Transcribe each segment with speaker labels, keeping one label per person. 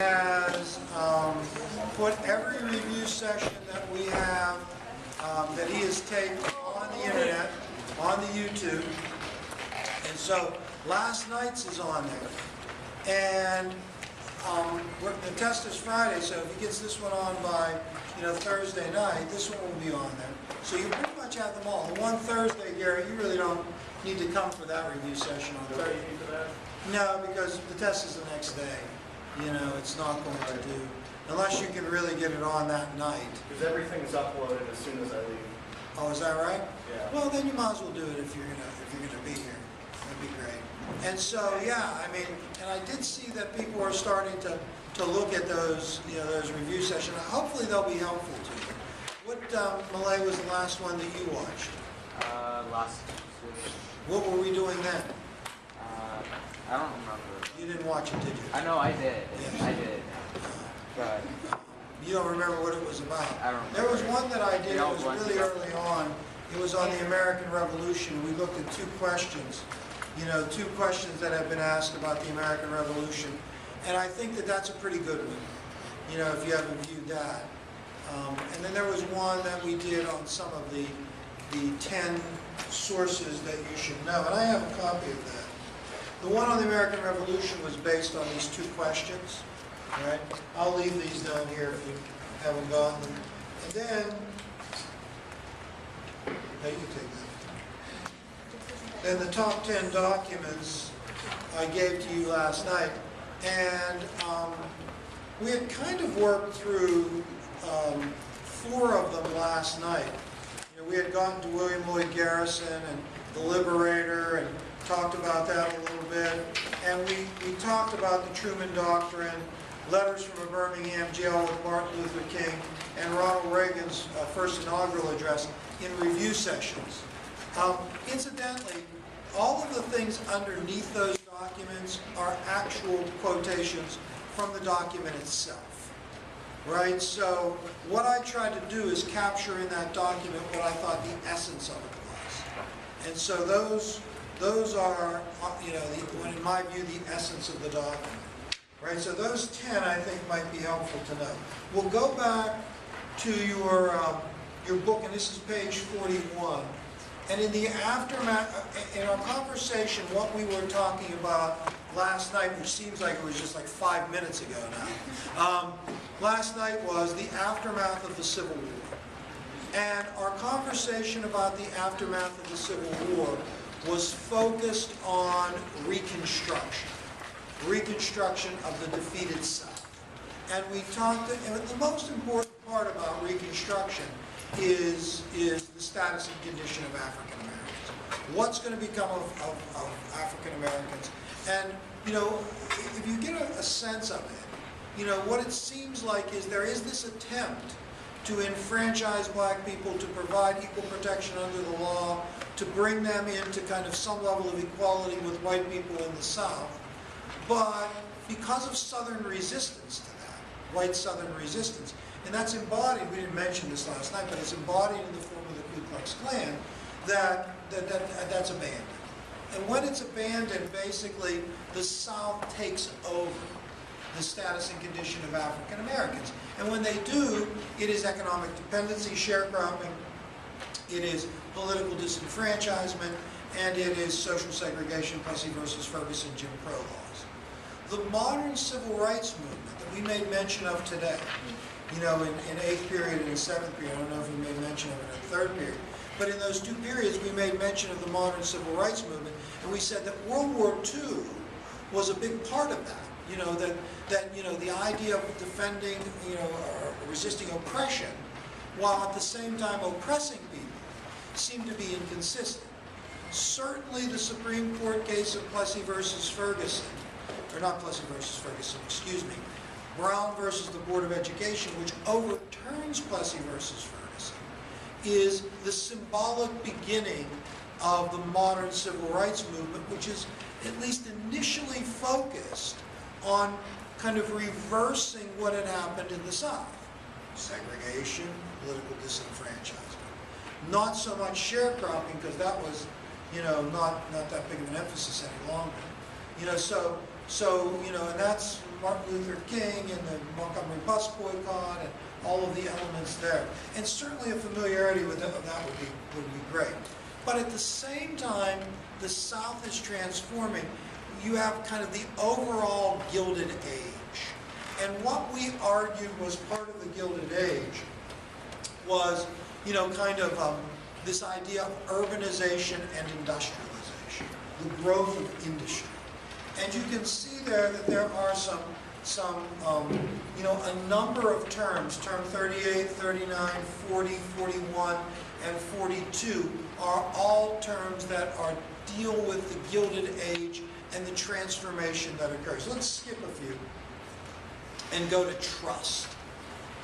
Speaker 1: has put every review session that we have that he has taken on the internet, on the YouTube. And so last night's is on there. And the test is Friday, so if he gets this one on by Thursday night, this one will be on there. So you pretty much have them all. The one Thursday, Gary, you really don't need to come for that review session on Thursday.
Speaker 2: For that?
Speaker 1: No, because the test is the next day. It's not going to do, unless you can really get it on that night.
Speaker 2: Because everything is uploaded as soon as I leave.
Speaker 1: Oh, is that right?
Speaker 2: Yeah.
Speaker 1: Well, then you might as well do it if you're gonna be here. That'd be great. And so, yeah, and I did see that people are starting to look at those, those review sessions. Hopefully, they'll be helpful to you. What Malay was the last one that you watched?
Speaker 3: Last week.
Speaker 1: What were we doing then?
Speaker 3: I don't remember.
Speaker 1: You didn't watch it, did you?
Speaker 3: I know I did.
Speaker 1: Yes.
Speaker 3: I did. But
Speaker 1: you don't remember what it was about?
Speaker 3: I don't remember.
Speaker 1: There was one that I did,
Speaker 3: It
Speaker 1: it was really early on. It was on the American Revolution. We looked at two questions, two questions that have been asked about the American Revolution. And I think that that's a pretty good one, if you haven't viewed that. And then there was one that we did on some of the 10 sources that you should know. And I have a copy of that. The one on the American Revolution was based on these two questions. All right? I'll leave these down here if you haven't gotten them. And then, you can take that. Then the top 10 documents I gave to you last night. And we had kind of worked through 4 of them last night. We had gotten to William Lloyd Garrison and the Liberator and talked about that a little bit. And we talked about the Truman Doctrine, letters from a Birmingham jail with Martin Luther King, and Ronald Reagan's first inaugural address in review sessions. Incidentally, all of the things underneath those documents are actual quotations from the document itself. Right? So what I tried to do is capture in that document what I thought the essence of it was. And so those are, in my view, the essence of the document. Right? So those 10, I think, might be helpful to know. We'll go back to your book, and this is page 41. And in the aftermath, in our conversation, what we were talking about last night, which seems like it was just like 5 minutes ago now, last night was the aftermath of the Civil War. And our conversation about the aftermath of the Civil War was focused on Reconstruction of the defeated South. And we talked, and the most important part about Reconstruction is the status and condition of African Americans. What's going to become of African Americans? And, if you get a sense of it, what it seems like is there is this attempt to enfranchise black people, to provide equal protection under the law, to bring them into kind of some level of equality with white people in the South. But because of Southern resistance to that, white Southern resistance, and that's embodied, we didn't mention this last night, but it's embodied in the form of the Ku Klux Klan, that's abandoned. And when it's abandoned, basically, the South takes over the status and condition of African Americans. And when they do, it is economic dependency, sharecropping, it is political disenfranchisement, and it is social segregation, Plessy versus Ferguson, Jim Crow laws. The modern civil rights movement that we made mention of today, in 8th period and 7th period, I don't know if we made mention of it in 3rd period, but in those 2 periods we made mention of the modern civil rights movement, and we said that World War II was a big part of that. The idea of defending, resisting oppression, while at the same time oppressing people, seemed to be inconsistent. Certainly the Supreme Court case of Plessy versus Ferguson, or not Plessy versus Ferguson, excuse me, Brown versus the Board of Education, which overturns Plessy versus Ferguson, is the symbolic beginning of the modern civil rights movement, which is at least initially focused on kind of reversing what had happened in the South. Segregation, political disenfranchisement. Not so much sharecropping, because that was, not that big of an emphasis any longer. So, and that's Martin Luther King and the Montgomery bus boycott and all of the elements there. And certainly a familiarity with that would be great. But at the same time, the South is transforming. You have kind of the overall Gilded Age. And what we argued was part of the Gilded Age was, kind of this idea of urbanization and industrialization, the growth of industry. And you can see there that there are a number of terms, term 38, 39, 40, 41, and 42 are all terms that deal with the Gilded Age and the transformation that occurs. Let's skip a few and go to trust.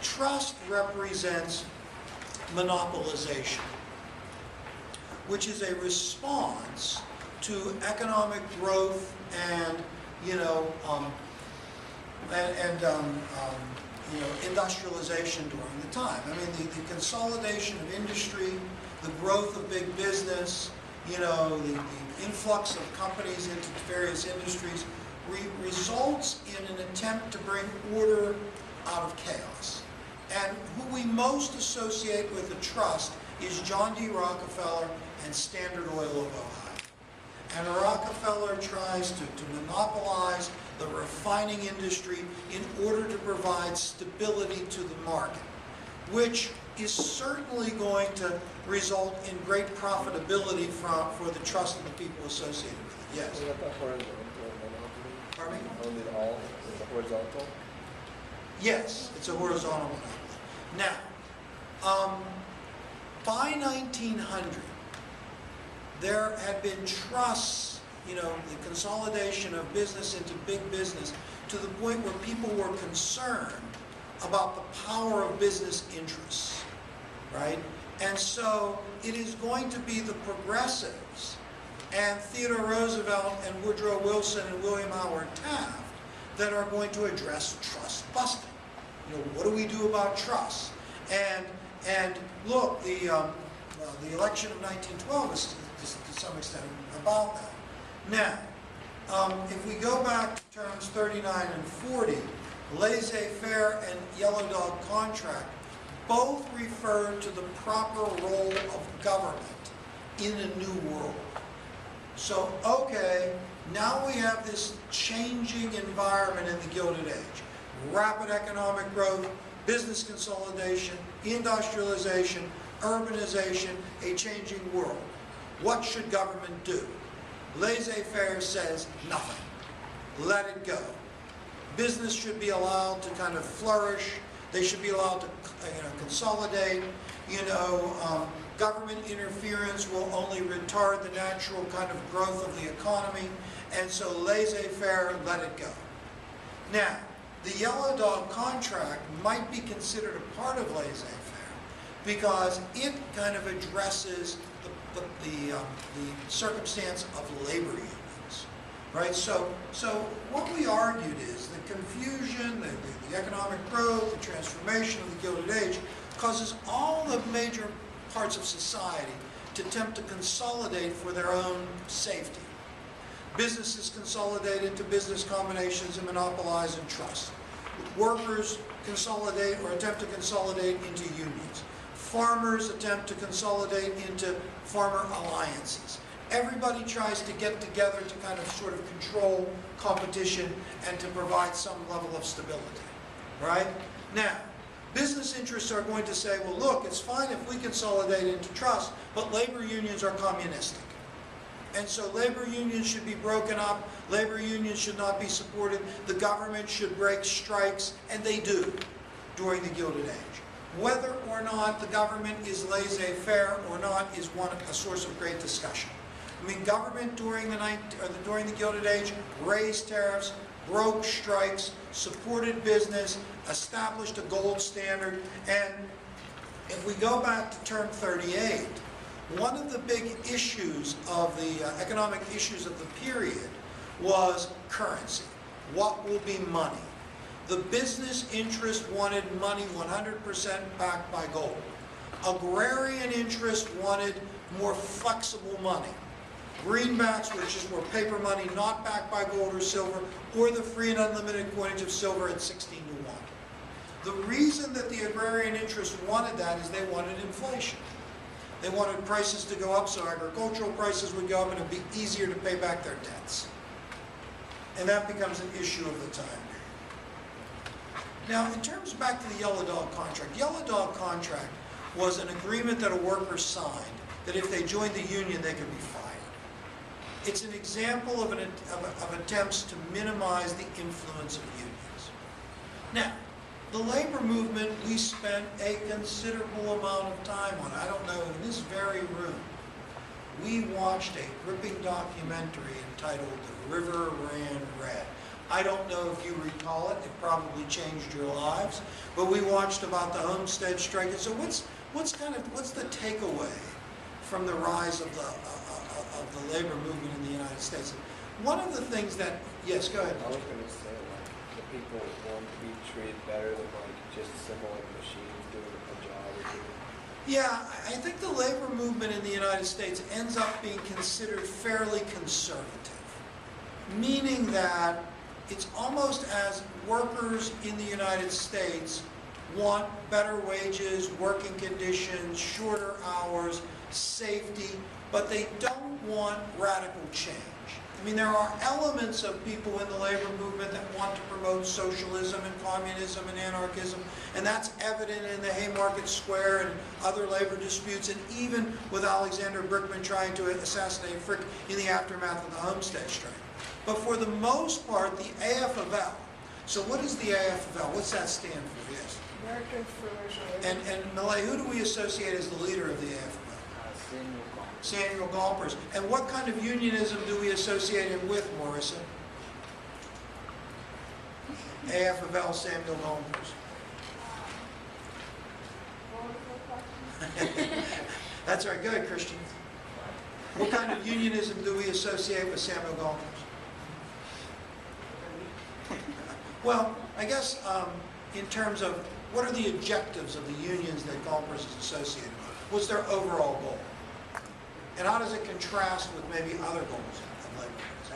Speaker 1: Trust represents monopolization, which is a response to economic growth and industrialization during the time. I mean, the consolidation of industry, the growth of big business, the influx of companies into various industries results in an attempt to bring order out of chaos. And who we most associate with the trust is John D. Rockefeller and Standard Oil of Ohio. And Rockefeller tries to monopolize the refining industry in order to provide stability to the market, which is certainly going to result in great profitability for the trust of the people associated with it. Yes?
Speaker 4: Is that the horizontal monopoly?
Speaker 1: Pardon me?
Speaker 4: Owned it all? Is it horizontal?
Speaker 1: Yes, it's a horizontal monopoly. Now, by 1900, there had been trusts, the consolidation of business into big business, to the point where people were concerned about the power of business interests, right? And so it is going to be the progressives and Theodore Roosevelt and Woodrow Wilson and William Howard Taft that are going to address trust busting. What do we do about trust? And look, the election of 1912 is to some extent about that. Now, if we go back to terms 39 and 40, laissez-faire and yellow dog contract both refer to the proper role of government in a new world. So, okay, now we have this changing environment in the Gilded Age. Rapid economic growth, business consolidation, industrialization, urbanization, a changing world. What should government do? Laissez-faire says nothing. Let it go. Business should be allowed to kind of flourish. They should be allowed to consolidate. Government interference will only retard the natural kind of growth of the economy. And so laissez-faire, let it go. Now, the yellow dog contract might be considered a part of laissez-faire because it kind of addresses the circumstance of labor unions, right? So what we argued is the confusion, the economic growth, the transformation of the Gilded Age causes all the major parts of society to attempt to consolidate for their own safety. Businesses consolidate into business combinations and monopolize and trust. Workers consolidate or attempt to consolidate into unions. Farmers attempt to consolidate into farmer alliances. Everybody tries to get together to kind of sort of control competition and to provide some level of stability, right? Now, business interests are going to say, well, look, it's fine if we consolidate into trust, but labor unions are communistic. And so labor unions should be broken up, labor unions should not be supported, the government should break strikes, and they do during the Gilded Age. Whether or not the government is laissez-faire or not is a source of great discussion. I mean, government during the Gilded Age raised tariffs, broke strikes, supported business, established a gold standard, and if we go back to term 38, one of the big issues of the economic issues of the period was currency. What will be money? The business interest wanted money 100% backed by gold. Agrarian interest wanted more flexible money. Greenbacks, which is where paper money not backed by gold or silver, or the free and unlimited coinage of silver at 16 to 1. The reason that the agrarian interest wanted that is they wanted inflation. They wanted prices to go up so agricultural prices would go up and it would be easier to pay back their debts. And that becomes an issue of the time. Now, in terms back to the Yellow Dog contract, Yellow Dog contract was an agreement that a worker signed that if they joined the union, they could be fired. It's an example of attempts to minimize the influence of unions. Now, the labor movement, we spent a considerable amount of time on. I don't know, in this very room, we watched a gripping documentary entitled The River Ran Red. I don't know if you recall it. It probably changed your lives. But we watched about the Homestead strike. And so what's the takeaway from the rise of the labor movement in the United States? One of the things that, yes, go ahead.
Speaker 4: I was going to say, like, the people want to be treated better than, like, just simple like machines doing a job or doing.
Speaker 1: Yeah, I think the labor movement in the United States ends up being considered fairly conservative, meaning that it's almost as workers in the United States want better wages, working conditions, shorter hours, safety, but they don't want radical change. I mean, there are elements of people in the labor movement that want to promote socialism and communism and anarchism, and that's evident in the Haymarket Square and other labor disputes, and even with Alexander Berkman trying to assassinate Frick in the aftermath of the Homestead strike. But for the most part, the AFL, so what is the AFL? What's that stand for? Yes.
Speaker 5: American Federation.
Speaker 1: And Malay, who do we associate as the leader of the AFL? Samuel Gompers. And what kind of unionism do we associate him with, Marissa? AFL Samuel Gompers. That's right. Go ahead, Christian. What kind of unionism do we associate with Samuel Gompers? Well, I guess in terms of what are the objectives of the unions that Gompers is associated with? What's their overall goal? And how does it contrast with maybe other goals of labor movements?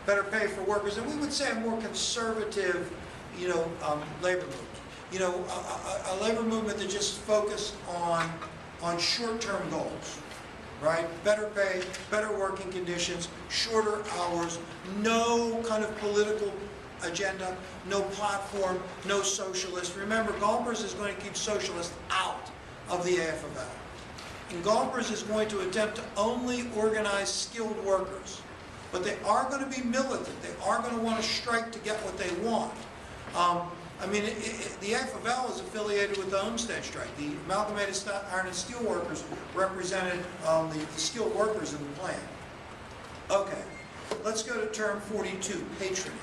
Speaker 1: Better pay for workers. And we would say a more conservative, labor movement. A labor movement that just focused on short-term goals, right? Better pay, better working conditions, shorter hours, no kind of political agenda, no platform, no socialist. Remember, Gompers is going to keep socialists out of the AFL. And Gompers is going to attempt to only organize skilled workers. But they are going to be militant. They are going to want to strike to get what they want. The AFL is affiliated with the Homestead strike. The Amalgamated Iron and Steel Workers represented the skilled workers in the plant. Okay, let's go to term 42, patronage.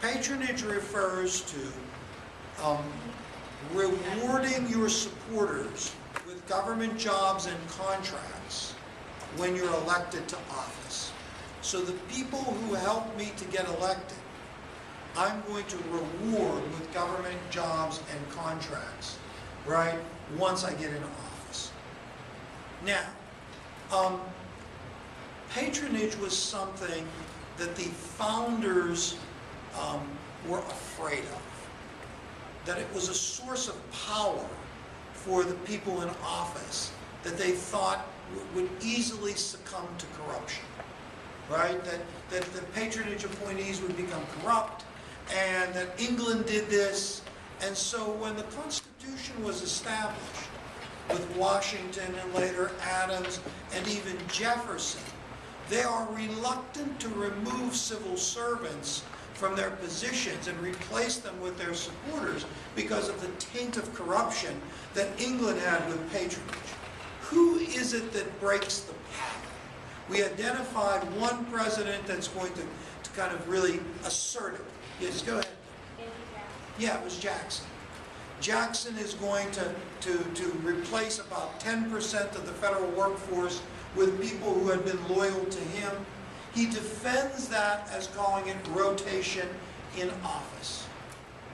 Speaker 1: Patronage refers to rewarding your supporters with government jobs and contracts when you're elected to office. So the people who helped me to get elected, I'm going to reward with government jobs and contracts, right, once I get into office. Now, patronage was something that the founders were afraid of, that it was a source of power for the people in office that they thought would easily succumb to corruption, right? That the patronage appointees would become corrupt, and that England did this. And so when the Constitution was established with Washington and later Adams and even Jefferson, they are reluctant to remove civil servants from their positions and replace them with their supporters because of the taint of corruption that England had with patronage. Who is it that breaks the pattern? We identified one president that's going to kind of really assert it. Yes, go ahead. Yeah, it was Jackson. Jackson is going to replace about 10% of the federal workforce with people who had been loyal to him. He defends that as calling it rotation in office,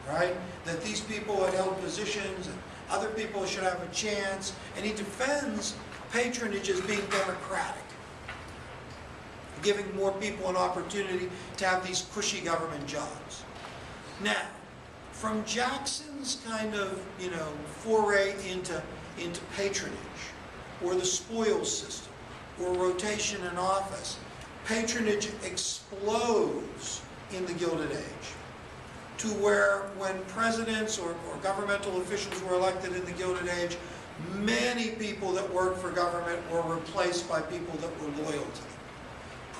Speaker 1: right? That these people had held positions and other people should have a chance. And he defends patronage as being democratic, giving more people an opportunity to have these cushy government jobs. Now, from Jackson's kind of, foray into patronage, or the spoils system, or rotation in office, patronage explodes in the Gilded Age, to where when presidents or governmental officials were elected in the Gilded Age, many people that worked for government were replaced by people that were loyal to them.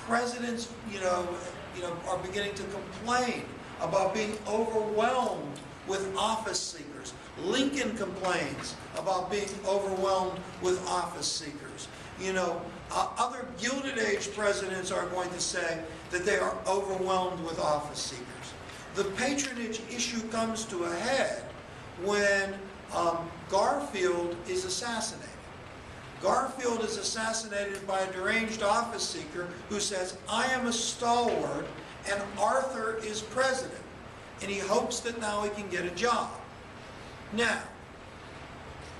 Speaker 1: Presidents, are beginning to complain about being overwhelmed with office seekers. Lincoln complains about being overwhelmed with office seekers. Other Gilded Age presidents are going to say that they are overwhelmed with office seekers. The patronage issue comes to a head when Garfield is assassinated. Garfield is assassinated by a deranged office seeker who says, "I am a stalwart and Arthur is president." And he hopes that now he can get a job. Now,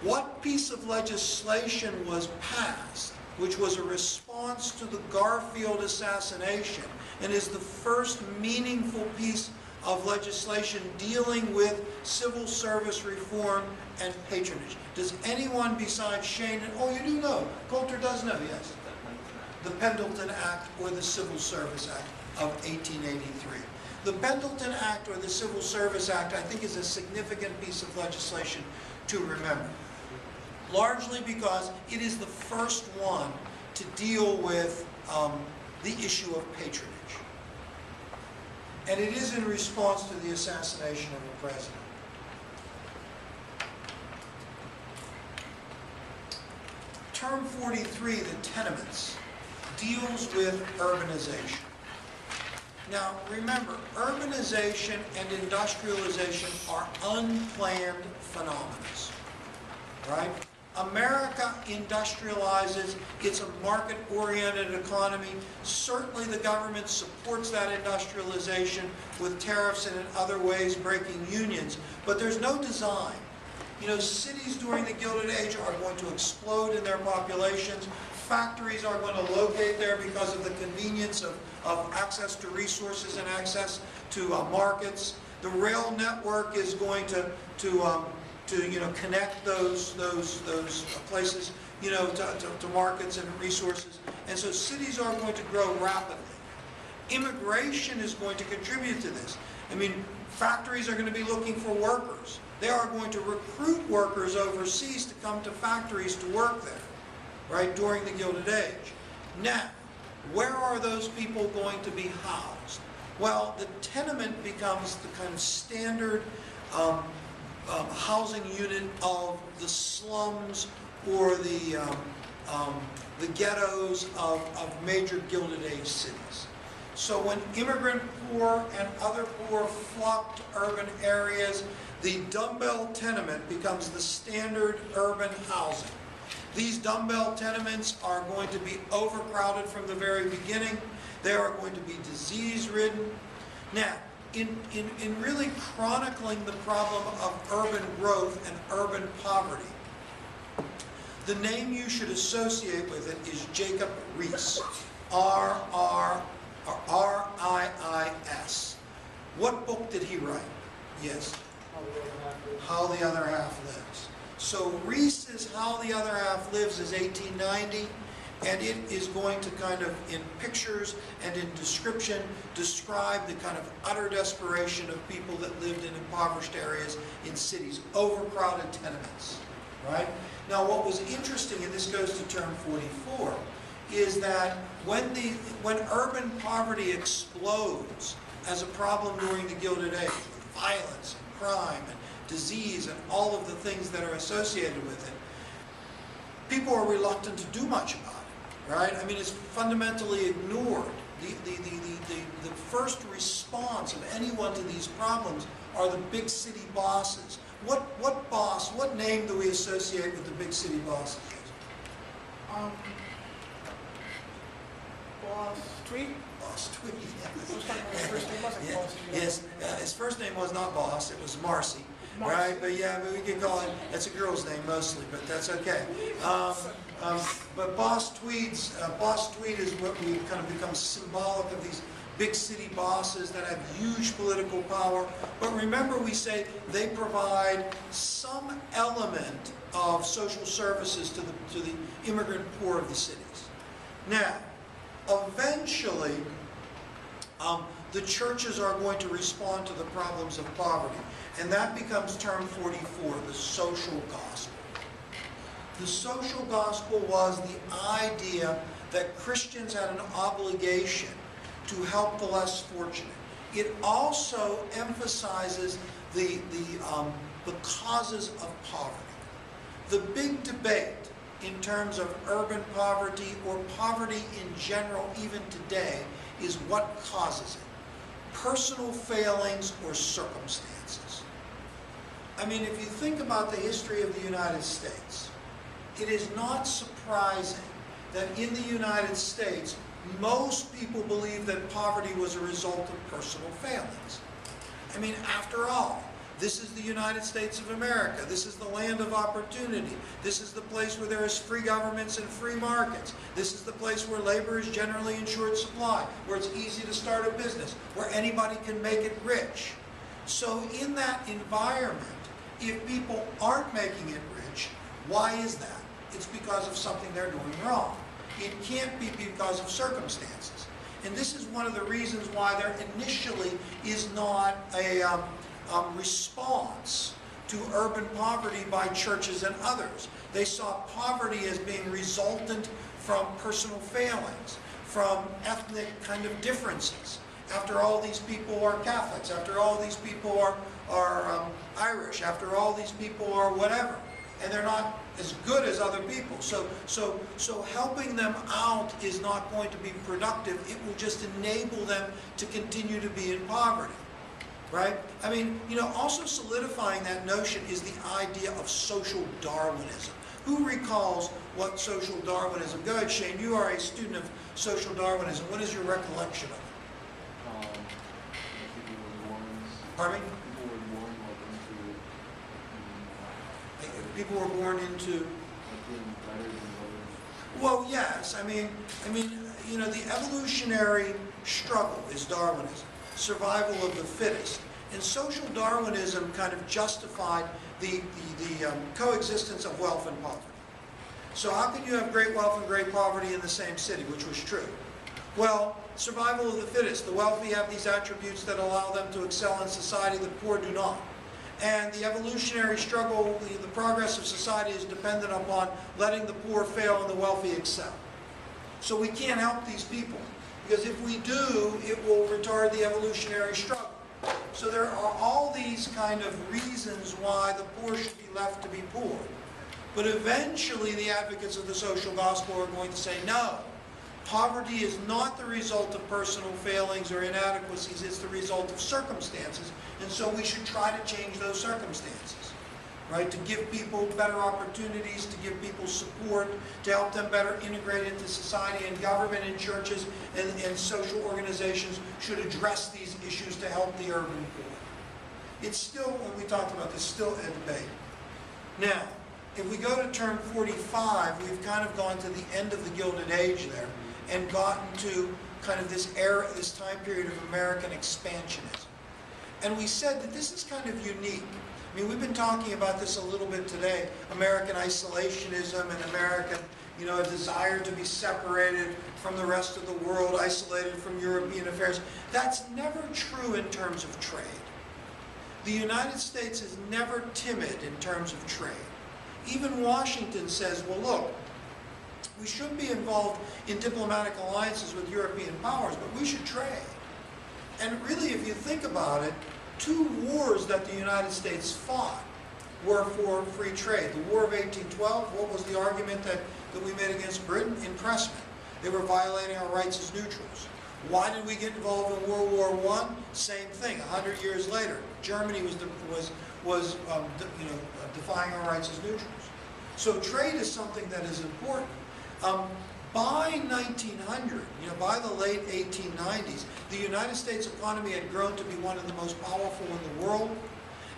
Speaker 1: what piece of legislation was passed, which was a response to the Garfield assassination, and is the first meaningful piece of legislation dealing with civil service reform and patronage? Does anyone besides Shane, oh, you do know, Coulter does know, yes. The Pendleton Act or the Civil Service Act of 1883. The Pendleton Act or the Civil Service Act, I think, is a significant piece of legislation to remember. Largely because it is the first one to deal with the issue of patronage. And it is in response to the assassination of a president. Term 43, the tenements, deals with urbanization. Now, remember, urbanization and industrialization are unplanned phenomena, right? America industrializes. It's a market-oriented economy. Certainly the government supports that industrialization with tariffs and in other ways breaking unions, but there's no design. Cities during the Gilded Age are going to explode in their populations. Factories are going to locate there because of the convenience of access to resources and access to markets. The rail network is going to connect those places, to markets and resources. And so cities are going to grow rapidly. Immigration is going to contribute to this. Factories are going to be looking for workers. They are going to recruit workers overseas to come to factories to work there, right, during the Gilded Age. Now, where are those people going to be housed? Well, the tenement becomes the kind of standard housing unit of the slums or the ghettos of major Gilded Age cities. So when immigrant poor and other poor flock to urban areas, the dumbbell tenement becomes the standard urban housing. These dumbbell tenements are going to be overcrowded from the very beginning. They are going to be disease-ridden. Now, in really chronicling the problem of urban growth and urban poverty, the name you should associate with it is Jacob Riis, R-I-I-S. What book did he write? Yes. How the Other Half Lives. So Riis's How the Other Half Lives is 1890, and it is going to kind of, in pictures and in description, describe the kind of utter desperation of people that lived in impoverished areas in cities, overcrowded tenements, right? Now what was interesting, and this goes to term 44, is that when urban poverty explodes as a problem during the Gilded Age, with violence and crime and disease and all of the things that are associated with it, people are reluctant to do much about it, right? It's fundamentally ignored. The first response of anyone to these problems are the big city bosses. What name do we associate with the big city bosses?
Speaker 5: Wall Street.
Speaker 1: Boss Tweed.
Speaker 5: His first name wasn't Boss Tweed.
Speaker 1: Yes, his first name was not Boss, it was Marcy,
Speaker 5: Marcy.
Speaker 1: right? But yeah, but we can call him, that's a girl's name mostly, but that's okay. But Boss Tweed is what we kind of become symbolic of these big city bosses that have huge political power. But remember, we say they provide some element of social services to the immigrant poor of the cities. Now, eventually, the churches are going to respond to the problems of poverty. And that becomes term 44, the social gospel. The social gospel was the idea that Christians had an obligation to help the less fortunate. It also emphasizes the causes of poverty. The big debate in terms of urban poverty or poverty in general, even today, is what causes it. Personal failings or circumstances. I mean, if you think about the history of the United States, it is not surprising that in the United States, most people believe that poverty was a result of personal failings. I mean, after all, this is the United States of America. This is the land of opportunity. This is the place where there is free governments and free markets. This is the place where labor is generally in short supply, where it's easy to start a business, where anybody can make it rich. So in that environment, if people aren't making it rich, why is that? It's because of something they're doing wrong. It can't be because of circumstances. And this is one of the reasons why there initially is not a response to urban poverty by churches and others. They saw poverty as being resultant from personal failings, from ethnic kind of differences. After all, these people are Catholics. After all, these people are Irish. After all, these people are whatever. And they're not as good as other people. So helping them out is not going to be productive. It will just enable them to continue to be in poverty. Right? I mean, also solidifying that notion is the idea of social Darwinism. Who recalls what social Darwinism? Go ahead, Shane. You are a student of social Darwinism. What is your recollection of it? Pardon me? People were born into. Well, yes. I mean, the evolutionary struggle is Darwinism. Survival of the fittest. And social Darwinism kind of justified the coexistence of wealth and poverty. So how can you have great wealth and great poverty in the same city, which was true? Well, survival of the fittest. The wealthy have these attributes that allow them to excel in society, the poor do not. And the evolutionary struggle, the progress of society is dependent upon letting the poor fail and the wealthy excel. So we can't help these people. Because if we do, it will retard the evolutionary struggle. So there are all these kind of reasons why the poor should be left to be poor. But eventually the advocates of the social gospel are going to say, no, poverty is not the result of personal failings or inadequacies, it's the result of circumstances. And so we should try to change those circumstances. Right, to give people better opportunities, to give people support, to help them better integrate into society, and government and churches and social organizations should address these issues to help the urban poor. It's still, when we talked about this, still a debate. Now, if we go to term 45, we've kind of gone to the end of the Gilded Age there and gotten to kind of this era, this time period of American expansionism. And we said that this is kind of unique. I mean, we've been talking about this a little bit today, American isolationism and American, a desire to be separated from the rest of the world, isolated from European affairs. That's never true in terms of trade. The United States is never timid in terms of trade. Even Washington says, well, look, we shouldn't be involved in diplomatic alliances with European powers, but we should trade. And really, if you think about it, 2 wars that the United States fought were for free trade. The War of 1812, what was the argument that we made against Britain? Impressment. They were violating our rights as neutrals. Why did we get involved in World War I? Same thing. 100 years later, Germany was defying our rights as neutrals. So trade is something that is important. By 1900, by the late 1890s, the United States economy had grown to be one of the most powerful in the world.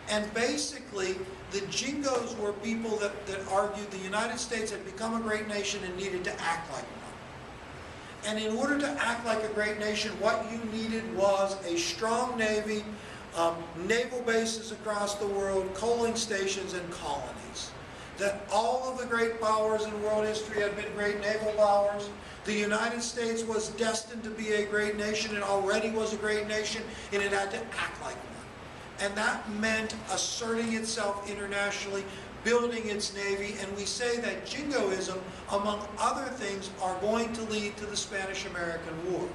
Speaker 1: And basically, the Jingoes were people that argued the United States had become a great nation and needed to act like one. And in order to act like a great nation, what you needed was a strong navy, naval bases across the world, coaling stations, and colonies. That all of the great powers in world history had been great naval powers. The United States was destined to be a great nation and already was a great nation, and it had to act like one. And that meant asserting itself internationally, building its navy, and we say that Jingoism, among other things, are going to lead to the Spanish-American War.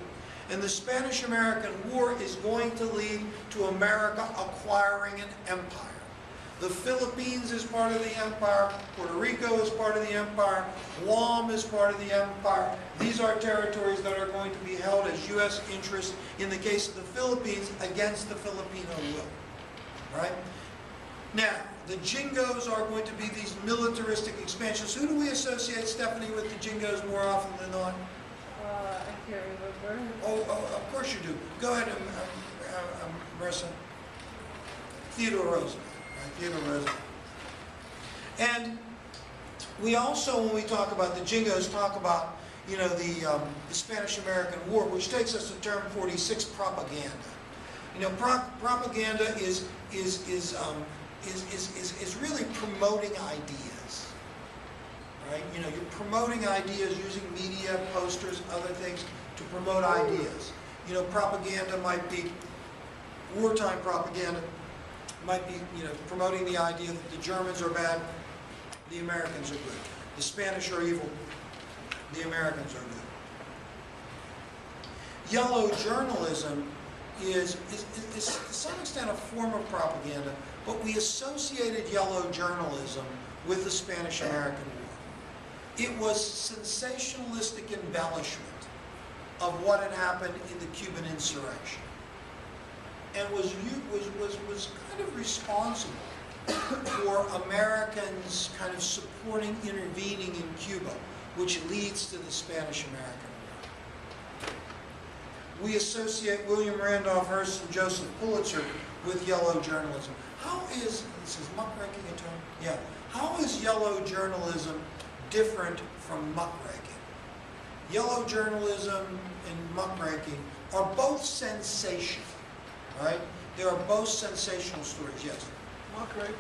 Speaker 1: And the Spanish-American War is going to lead to America acquiring an empire. The Philippines is part of the empire, Puerto Rico is part of the empire, Guam is part of the empire. These are territories that are going to be held as U.S. interests in the case of the Philippines against the Filipino will. Right? Now, the Jingoes are going to be these militaristic expansions. Who do we associate, Stephanie, with the Jingoes more often than not?
Speaker 5: I can't remember.
Speaker 1: Oh, of course you do. Go ahead, Marissa. Theodore Roosevelt. Right? Theodore Roosevelt. And we also, when we talk about the Jingoes, talk about, the Spanish-American War, which takes us to term 46, propaganda. Propaganda is really promoting ideas, right? You're promoting ideas using media, posters, other things to promote ideas. Propaganda might be, wartime propaganda might be, promoting the idea that the Germans are bad, the Americans are good. The Spanish are evil, the Americans are good. Yellow journalism is to some extent a form of propaganda, but we associated yellow journalism with the Spanish-American War. It was sensationalistic embellishment of what had happened in the Cuban insurrection, and was kind of responsible for Americans kind of supporting, intervening in Cuba, which leads to the Spanish-American War. We associate William Randolph Hearst and Joseph Pulitzer with yellow journalism. This is muckraking a term? Yeah. How is yellow journalism different from muckraking? Yellow journalism and muckraking are both sensational, right? They are both sensational stories, yes.
Speaker 5: Muckraking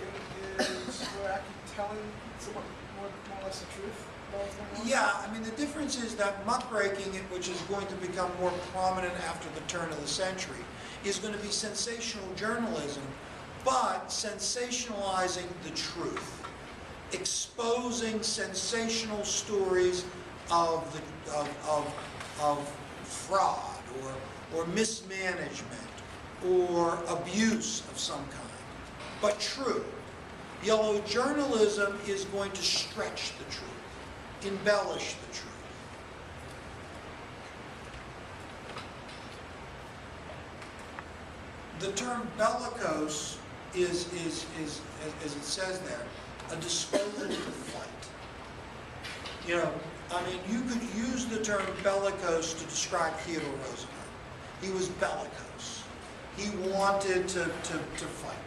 Speaker 5: is where actually telling someone more or less the truth.
Speaker 1: Yeah, the difference is that muckraking, which is going to become more prominent after the turn of the century, is going to be sensational journalism, but sensationalizing the truth, exposing sensational stories of fraud or mismanagement or abuse of some kind, but true. Yellow journalism is going to stretch the truth, embellish the truth. The term bellicose is, as it says there, a disposal to fight. You could use the term bellicose to describe Theodore Roosevelt. He was bellicose. He wanted to fight,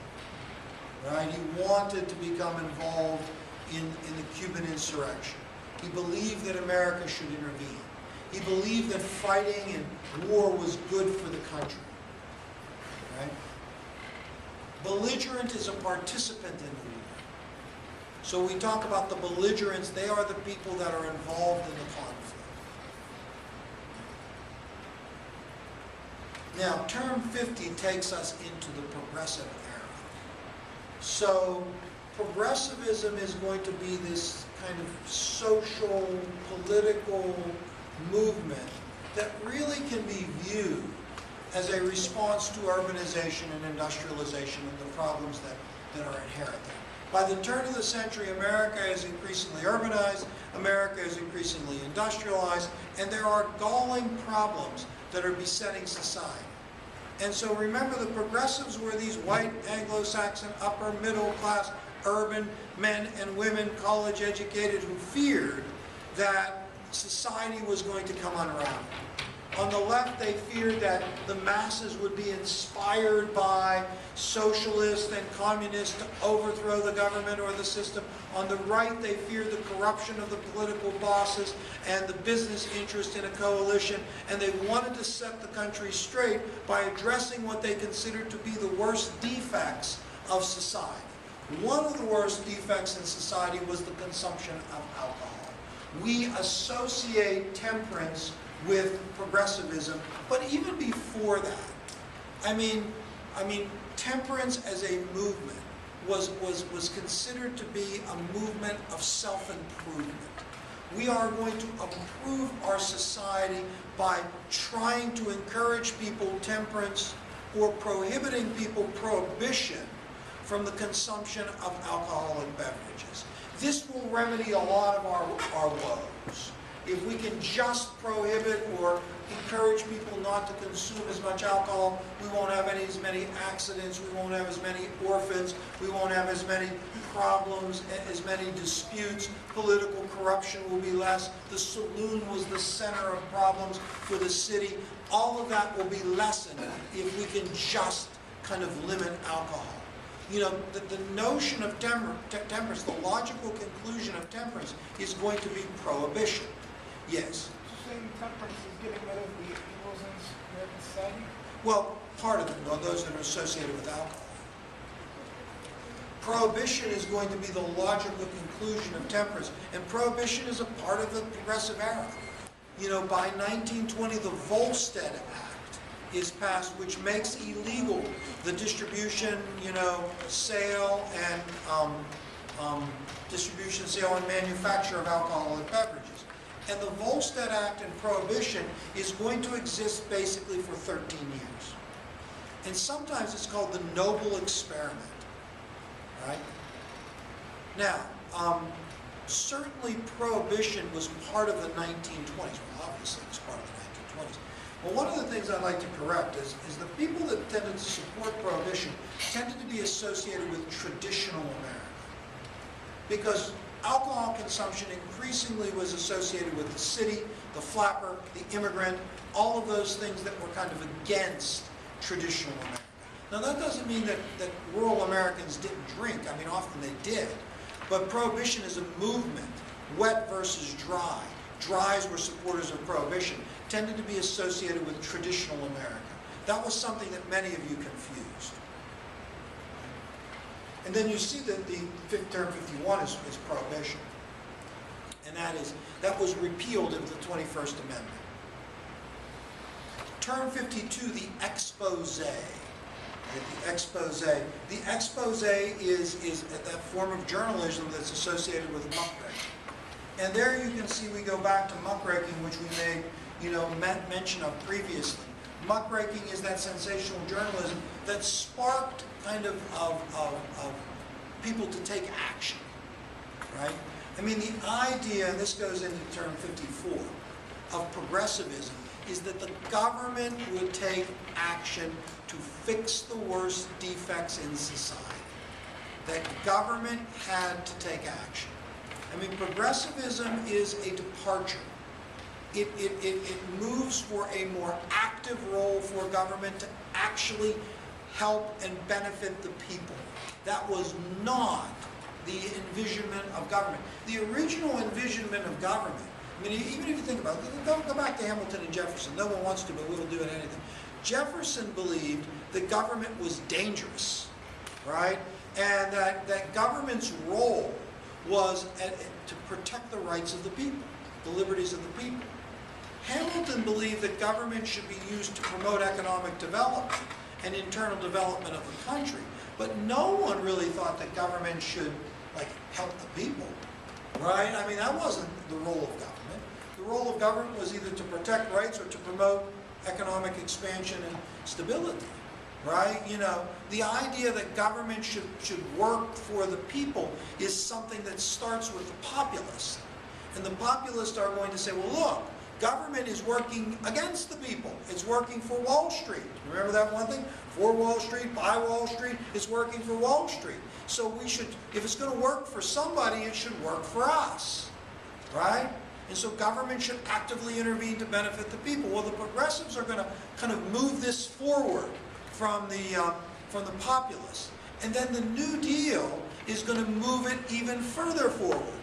Speaker 1: right? He wanted to become involved in the Cuban insurrection. He believed that America should intervene. He believed that fighting and war was good for the country. Right? Belligerent is a participant in the war. So we talk about the belligerents, they are the people that are involved in the conflict. Now, term 50 takes us into the progressive era. So progressivism is going to be this kind of social, political movement that really can be viewed as a response to urbanization and industrialization and the problems that are inherent there. By the turn of the century, America is increasingly urbanized, America is increasingly industrialized, and there are galling problems that are besetting society. And so remember, the progressives were these white, Anglo-Saxon, upper middle class, urban men and women, college educated, who feared that society was going to come unraveled. On the left, they feared that the masses would be inspired by socialists and communists to overthrow the government or the system. On the right, they feared the corruption of the political bosses and the business interest in a coalition, and they wanted to set the country straight by addressing what they considered to be the worst defects of society. One of the worst defects in society was the consumption of alcohol. We associate temperance with progressivism, but even before that, I mean, temperance as a movement was considered to be a movement of self-improvement. We are going to improve our society by trying to encourage people temperance or prohibiting people prohibition from the consumption of alcoholic beverages. This will remedy a lot of our woes. If we can just prohibit or encourage people not to consume as much alcohol, we won't have as many accidents, we won't have as many orphans, we won't have as many problems, as many disputes, political corruption will be less, the saloon was the center of problems for the city. All of that will be lessened if we can just kind of limit alcohol. You know, the notion of temperance, the logical conclusion of temperance is going to be prohibition. Yes?
Speaker 5: So saying temperance is getting rid of the evils in American society?
Speaker 1: Well, part of it, those that are associated with alcohol. Prohibition is going to be the logical conclusion of temperance, and prohibition is a part of the progressive era. You know, by 1920, the Volstead Act is passed, which makes illegal the distribution, sale, and sale and manufacture of alcoholic beverages. And the Volstead Act and Prohibition is going to exist basically for 13 years. And sometimes it's called the noble experiment, right? Now, certainly Prohibition was part of the 1920s. Well, obviously it was part of the 1920s. Well, one of the things I'd like to correct is the people that tended to support Prohibition tended to be associated with traditional America. Because alcohol consumption increasingly was associated with the city, the flapper, the immigrant, all of those things that were kind of against traditional America. Now that doesn't mean that rural Americans didn't drink. I mean, often they did. But Prohibition is a movement, wet versus dry. Dries were supporters of Prohibition, tended to be associated with traditional America. That was something that many of you confused. And then you see that the term 51 is Prohibition. And that was repealed in the 21st Amendment. Term 52, the expose. The expose. The expose is that form of journalism that's associated with muckraking. And there you can see we go back to muckraking, which we made mention of previously. Muckraking is that sensational journalism that sparked kind of people to take action, right? I mean, the idea, and this goes into term 54, of progressivism is that the government would take action to fix the worst defects in society. That government had to take action. I mean, progressivism is a departure. It moves for a more active role for government to actually help and benefit the people. That was not the envisionment of government. The original envisionment of government, I mean, even if you think about it, go back to Hamilton and Jefferson. No one wants to, but we'll do it anything. Jefferson believed that government was dangerous, right? And that government's role was to protect the rights of the people, the liberties of the people. Hamilton believed that government should be used to promote economic development and internal development of the country. But no one really thought that government should, help the people, right? I mean, that wasn't the role of government. The role of government was either to protect rights or to promote economic expansion and stability, right? The idea that government should work for the people is something that starts with the populace. And the populists are going to say, well, look, government is working against the people. It's working for Wall Street. Remember that one thing? For Wall Street, by Wall Street, it's working for Wall Street. So we should, if it's going to work for somebody, it should work for us, right? And so government should actively intervene to benefit the people. Well, the progressives are going to kind of move this forward from the populace. And then the New Deal is going to move it even further forward,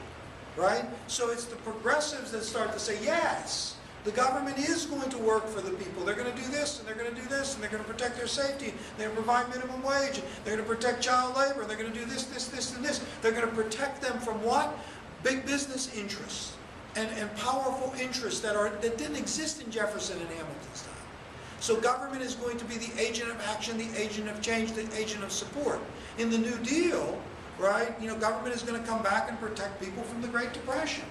Speaker 1: right? So it's the progressives that start to say, yes, the government is going to work for the people. They're going to do this, and they're going to do this, and they're going to protect their safety. They're going to provide minimum wage. They're going to protect child labor. And they're going to do this, this, this, and this. They're going to protect them from what? Big business interests and powerful interests that didn't exist in Jefferson and Hamilton's time. So government is going to be the agent of action, the agent of change, the agent of support. In the New Deal, right, government is going to come back and protect people from the Great Depression,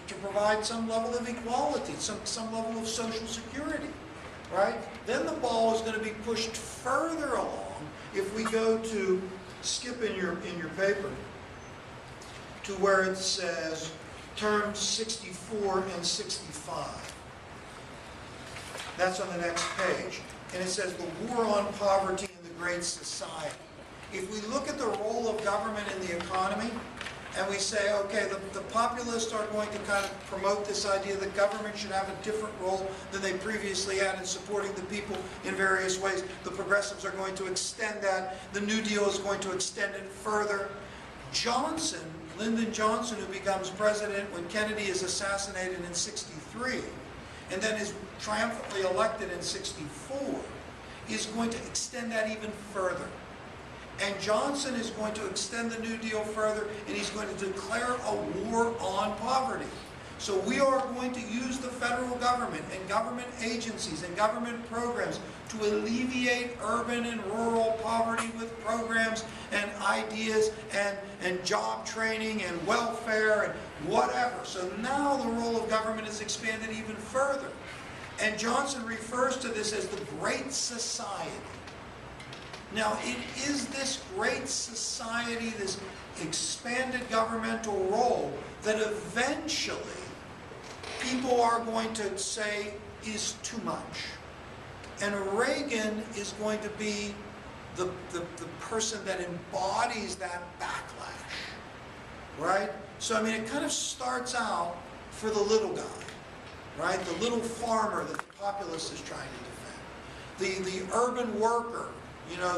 Speaker 1: to provide some level of equality, some level of social security, right? Then the ball is going to be pushed further along if we go to, skip in your paper, to where it says terms 64 and 65. That's on the next page. And it says the war on poverty in the Great Society. If we look at the role of government in the economy, and we say, okay, the populists are going to kind of promote this idea that government should have a different role than they previously had in supporting the people in various ways. The progressives are going to extend that. The New Deal is going to extend it further. Johnson, Lyndon Johnson, who becomes president when Kennedy is assassinated in '63, and then is triumphantly elected in '64, is going to extend that even further. And Johnson is going to extend the New Deal further, and he's going to declare a war on poverty. So we are going to use the federal government and government agencies and government programs to alleviate urban and rural poverty with programs and ideas and job training and welfare and whatever. So now the role of government is expanded even further. And Johnson refers to this as the Great Society. Now, it is this great society, this expanded governmental role, that eventually people are going to say is too much. And Reagan is going to be the person that embodies that backlash, right? So, I mean, it kind of starts out for the little guy, right? The little farmer that the populace is trying to defend. The urban worker,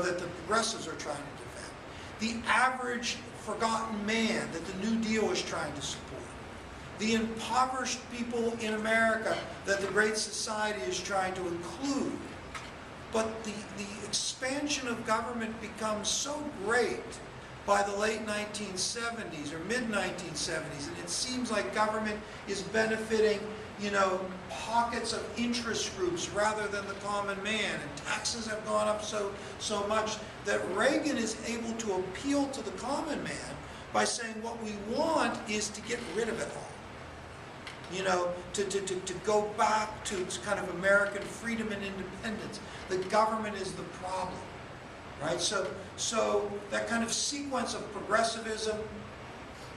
Speaker 1: that the progressives are trying to defend. The average forgotten man that the New Deal is trying to support. The impoverished people in America that the Great Society is trying to include. But the expansion of government becomes so great by the late 1970s or mid-1970s, and it seems like government is benefiting pockets of interest groups rather than the common man, and taxes have gone up so much that Reagan is able to appeal to the common man by saying what we want is to get rid of it all. To go back to kind of American freedom and independence. The government is the problem, right? So that kind of sequence of progressivism,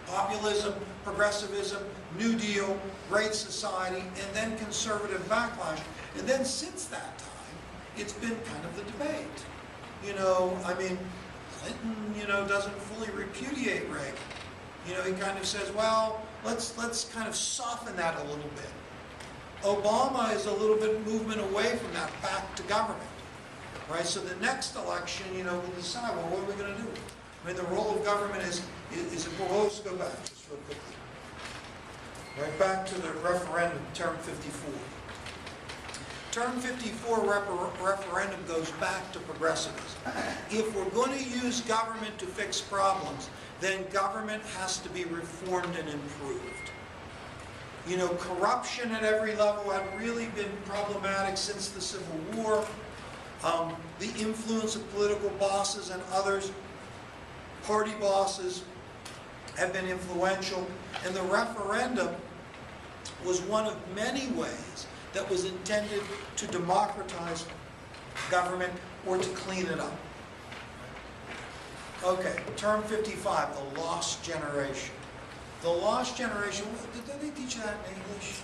Speaker 1: populism, progressivism, New Deal, Great Society, and then conservative backlash. And then since that time, it's been kind of the debate. I mean, Clinton, doesn't fully repudiate Reagan. He kind of says, well, let's kind of soften that a little bit. Obama is a little bit movement away from that back to government, right? So the next election, we'll decide, well, what are we going to do? I mean, the role of government is well, let's go back just real quickly. Right back to the referendum, term 54. Term 54 referendum goes back to progressivism. If we're going to use government to fix problems, then government has to be reformed and improved. Corruption at every level had really been problematic since the Civil War. The influence of political bosses and others, party bosses, have been influential, and the referendum was one of many ways that was intended to democratize government or to clean it up. Okay, term 55, the lost generation. The lost generation, did they teach that in English?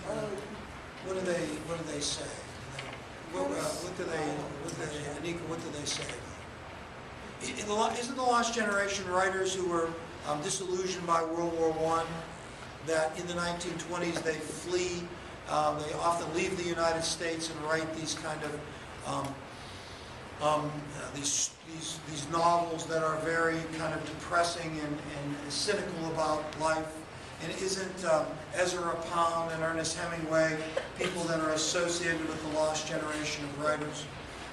Speaker 1: What do they say? Anika, what do they say? Isn't the lost generation writers who were disillusioned by World War I? that in the 1920s they flee, they often leave the United States and write these kind of these novels that are very kind of depressing and cynical about life. And isn't Ezra Pound and Ernest Hemingway people that are associated with the lost generation of writers?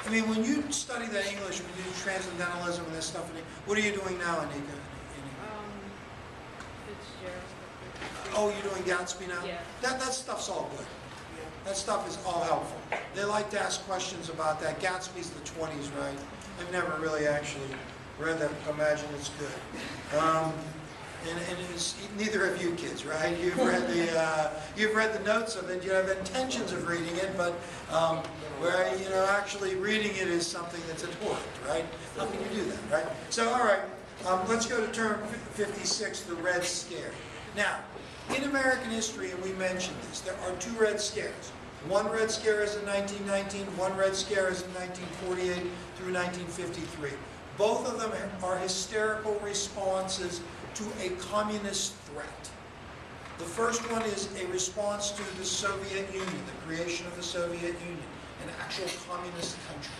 Speaker 1: I mean, when you study that English, when you do transcendentalism and this stuff, what are you doing now, Anika?
Speaker 6: Fitzgerald.
Speaker 1: Oh, you're doing Gatsby now?
Speaker 6: Yeah.
Speaker 1: That stuff's all good. That stuff is all helpful. They like to ask questions about that. Gatsby's the 20s, right? I've never really actually read that, but imagine it's good. And it's, neither of you kids, right? You've read the notes of it. You have intentions of reading it, but where actually reading it is something that's abhorrent, right? How can you do that, right? So, all right, let's go to term 56, the Red Scare. Now, in American history, and we mentioned this, there are two Red Scares. One Red Scare is in 1919, one Red Scare is in 1948 through 1953. Both of them are hysterical responses to a communist threat. The first one is a response to the Soviet Union, the creation of the Soviet Union, an actual communist country.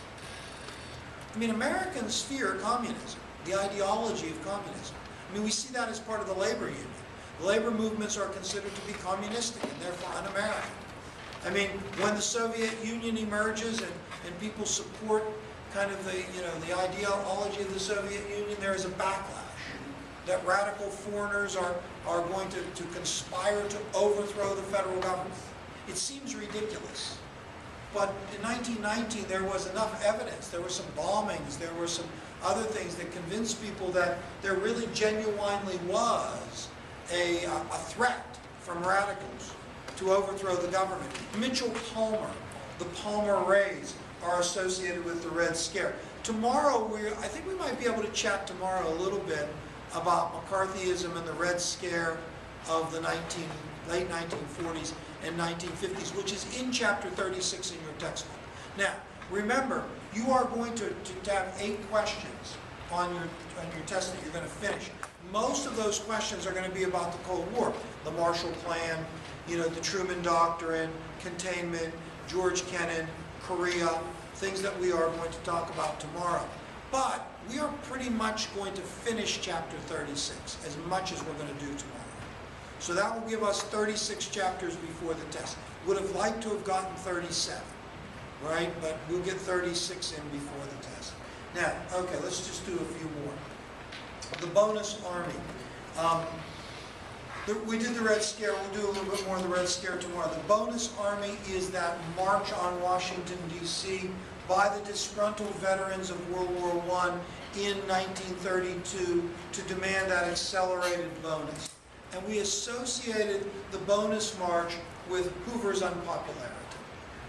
Speaker 1: I mean, Americans fear communism, the ideology of communism. I mean, we see that as part of the labor union. The labor movements are considered to be communistic and therefore un-American. I mean, when the Soviet Union emerges and people support kind of the ideology of the Soviet Union, there is a backlash. That radical foreigners are going to conspire to overthrow the federal government. It seems ridiculous. But in 1919, there was enough evidence. There were some bombings. There were some other things that convinced people that there really genuinely was a threat from radicals to overthrow the government. Mitchell Palmer, the Palmer Rays, are associated with the Red Scare. Tomorrow, I think we might be able to chat tomorrow a little bit about McCarthyism and the Red Scare of the late 1940s and 1950s, which is in chapter 36 in your textbook. Now, remember, you are going to have 8 questions on your test that you're going to finish. Most of those questions are going to be about the Cold War, the Marshall Plan, the Truman Doctrine, containment, George Kennan, Korea, things that we are going to talk about tomorrow. But we are pretty much going to finish chapter 36, as much as we're going to do tomorrow. So that will give us 36 chapters before the test. Would have liked to have gotten 37, right? But we'll get 36 in before the test. Now, okay, let's just do a few more. The bonus army. We did the Red Scare. We'll do a little bit more of the Red Scare tomorrow. The bonus army is that march on Washington, D.C. by the disgruntled veterans of World War I in 1932 to demand that accelerated bonus. And we associated the bonus march with Hoover's unpopularity.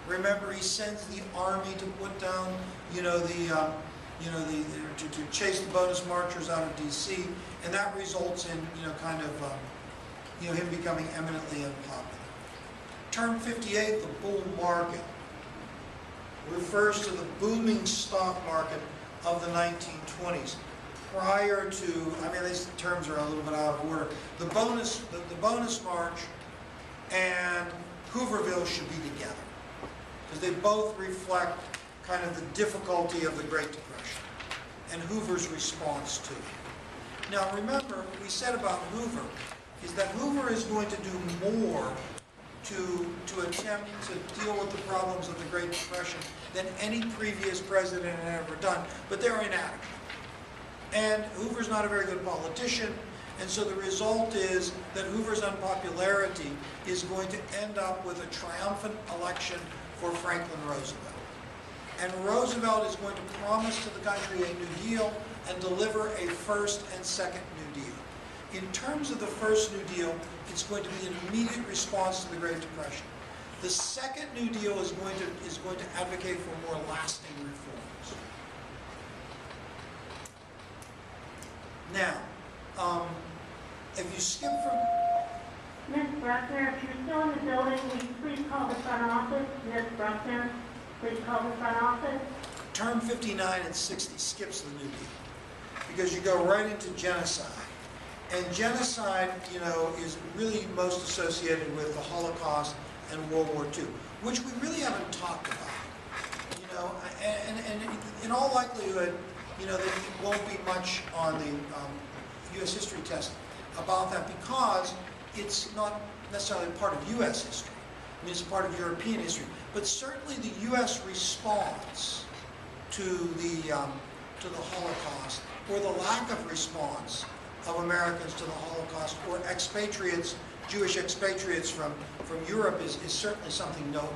Speaker 1: Remember, he sends the army to put down, to chase the bonus marchers out of D.C., and that results in, him becoming eminently unpopular. Term 58, the bull market, refers to the booming stock market of the 1920s. Prior to, these terms are a little bit out of order. The bonus march and Hooverville should be together, because they both reflect kind of the difficulty of the Great Depression and Hoover's response to it. Now remember, what we said about Hoover is that Hoover is going to do more to attempt to deal with the problems of the Great Depression than any previous president had ever done, but they're inadequate. And Hoover's not a very good politician, and so the result is that Hoover's unpopularity is going to end up with a triumphant election for Franklin Roosevelt. And Roosevelt is going to promise to the country a New Deal and deliver a first and second New Deal. In terms of the first New Deal, it's going to be an immediate response to the Great Depression. The second New Deal is going to advocate for more lasting reforms. Now, if you skip from...
Speaker 7: Ms. Bruckner, if you're still in the building, will you please call the front office? Ms. Bruckner, please call the front office.
Speaker 1: Term 59 and 60 skips the New Deal, because you go right into genocide. And genocide, you know, is really most associated with the Holocaust and World War II, which we really haven't talked about. You know, and in all likelihood, you know, there won't be much on the U.S. history test about that because it's not necessarily part of U.S. history. I mean, it's part of European history. But certainly the U.S. response to the Holocaust, or the lack of response of Americans to the Holocaust, or expatriates, Jewish expatriates from Europe is certainly something noteworthy.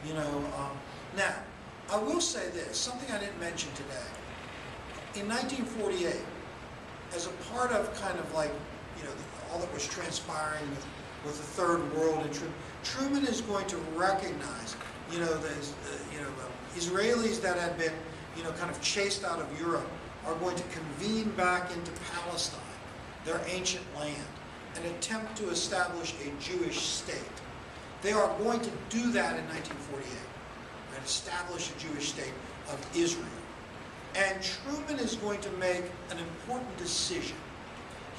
Speaker 1: You know, now, I will say this, something I didn't mention today. In 1948, as a part of kind of like, you know, all that was transpiring with the Third World, and Truman is going to recognize, you know, Israelis that had been, you know, kind of chased out of Europe are going to convene back into Palestine, their ancient land, and attempt to establish a Jewish state. They are going to do that in 1948, and establish a Jewish state of Israel. And Truman is going to make an important decision.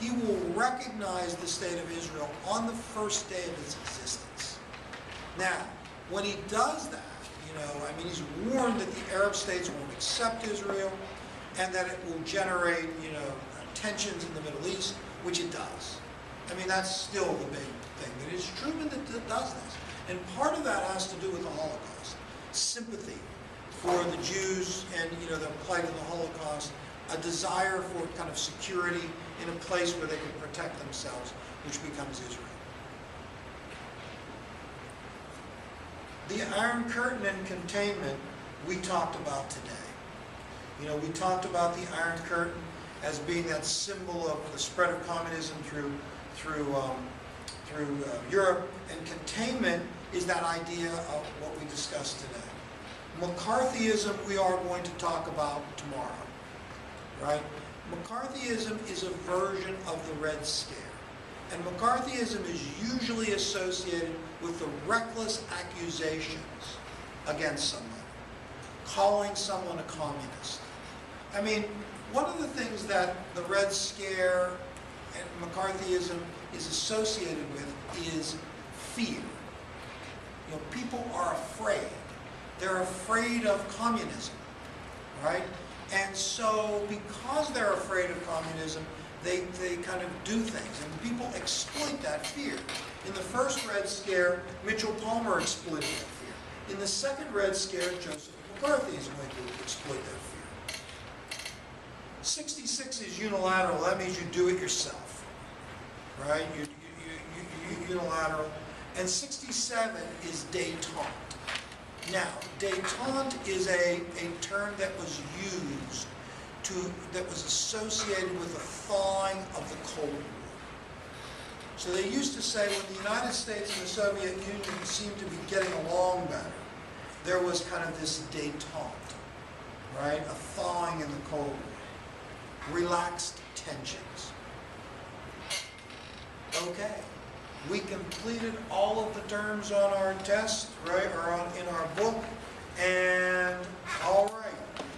Speaker 1: He will recognize the state of Israel on the first day of its existence. Now, when he does that, you know, I mean, he's warned that the Arab states won't accept Israel, and that it will generate, you know, tensions in the Middle East, which it does. I mean, that's still the big thing. It is Truman that does this. And part of that has to do with the Holocaust. Sympathy for the Jews and, you know, their plight in the Holocaust, a desire for kind of security in a place where they can protect themselves, which becomes Israel. The Iron Curtain and containment we talked about today. You know, we talked about the Iron Curtain as being that symbol of the spread of communism through Europe, and containment is that idea of what we discussed today. Mccarthyism we are going to talk about tomorrow, right? Mccarthyism is a version of the Red Scare. And Mccarthyism is usually associated with the reckless accusations against someone, calling someone a communist. I mean, one of the things that the Red Scare and McCarthyism is associated with is fear. You know, people are afraid. They're afraid of communism, right? And so because they're afraid of communism, they kind of do things, and people exploit that fear. In the first Red Scare, Mitchell Palmer exploited that fear. In the second Red Scare, Joseph McCarthy is going to exploit that fear. 66 is unilateral. That means you do it yourself, right? You unilateral. And 67 is détente. Now, détente is a term that was used that was associated with the thawing of the Cold War. So they used to say when the United States and the Soviet Union seemed to be getting along better, there was kind of this détente, right? A thawing in the Cold War. Relaxed tensions. Okay. We completed all of the terms on our test, right, or in our book, and all right.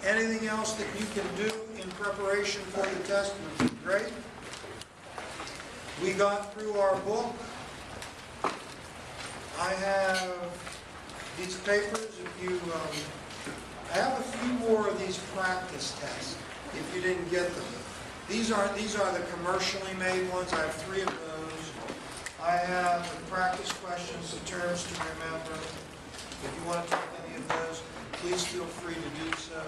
Speaker 1: Anything else that you can do in preparation for the test would be great. We got through our book. I have these papers. If you, I have a few more of these practice tests. If you didn't get them, these are the commercially made ones. I have 3 of those. I have the practice questions, the terms to remember. If you want to take any of those, please feel free to do so.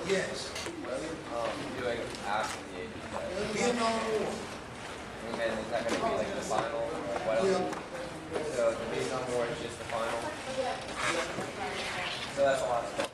Speaker 1: Yes.
Speaker 3: What are we doing after the age of 10?
Speaker 1: Vietnam War.
Speaker 3: And then is that going to be like the final? Or what else? So the Vietnam War is just the final? So that's a lot of stuff.